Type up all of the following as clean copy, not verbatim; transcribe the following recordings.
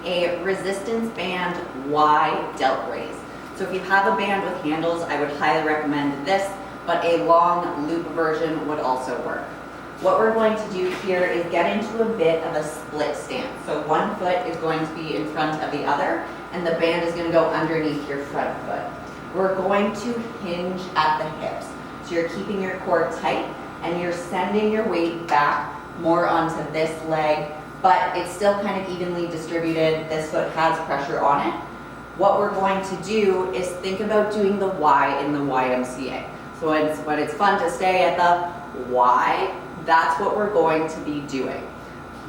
a resistance band Y delt raise. So if you have a band with handles, I would highly recommend this, but a long loop version would also work. What we're going to do here is get into a bit of a split stance. So one foot is going to be in front of the other, and the band is going to go underneath your front foot. We're going to hinge at the hips. So you're keeping your core tight, and you're sending your weight back more onto this leg, but it's still kind of evenly distributed. This foot has pressure on it. What we're going to do is think about doing the Y in the YMCA. So when it's fun to stay at the Y, that's what we're going to be doing.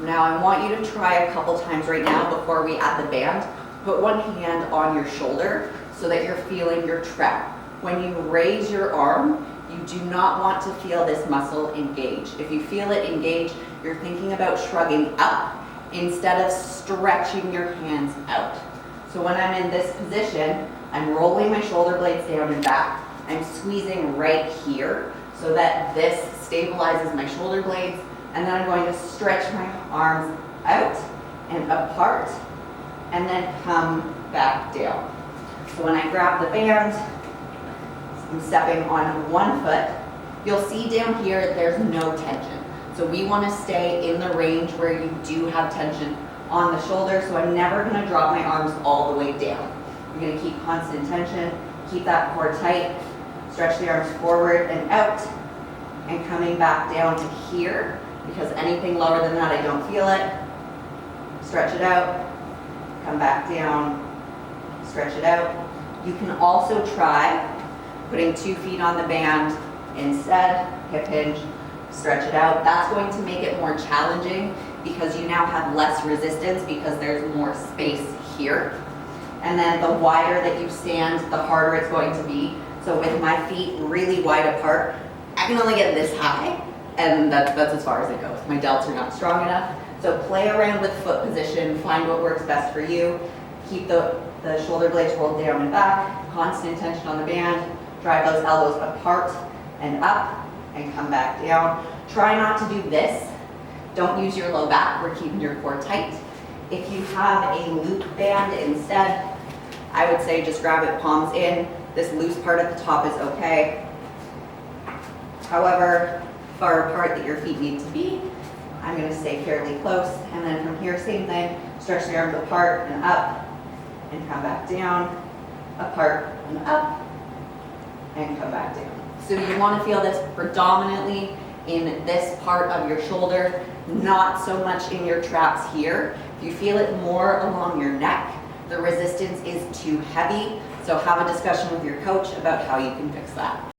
Now I want you to try a couple times right now before we add the band. Put one hand on your shoulder so that you're feeling your trap. When you raise your arm, you do not want to feel this muscle engage. If you feel it engage, you're thinking about shrugging up instead of stretching your hands out. So when I'm in this position, I'm rolling my shoulder blades down and back. I'm squeezing right here so that this stabilizes my shoulder blades, and then I'm going to stretch my arms out and apart and then come back down. So when I grab the band, I'm stepping on one foot. You'll see down here there's no tension. So we want to stay in the range where you do have tension on the shoulder, so I'm never going to drop my arms all the way down. I'm going to keep constant tension, keep that core tight, stretch the arms forward and out, and coming back down to here, because anything lower than that I don't feel it. Stretch it out, come back down, stretch it out. You can also try putting 2 feet on the band instead, hip hinge, stretch it out. That's going to make it more challenging because you now have less resistance because there's more space here. And then the wider that you stand, the harder it's going to be. So with my feet really wide apart, I can only get this high, and that's as far as it goes. My delts are not strong enough. So play around with foot position, find what works best for you. Keep the shoulder blades rolled down and back, constant tension on the band, drive those elbows apart and up, and come back down. Try not to do this. Don't use your low back, we're keeping your core tight. If you have a loop band instead, I would say just grab it palms in. This loose part at the top is okay. However far apart that your feet need to be, I'm going to stay fairly close. And then from here, same thing, stretch the arms apart and up, and come back down, apart and up, and come back down. So you want to feel this predominantly in this part of your shoulder, not so much in your traps here. If you feel it more along your neck, the resistance is too heavy. So have a discussion with your coach about how you can fix that.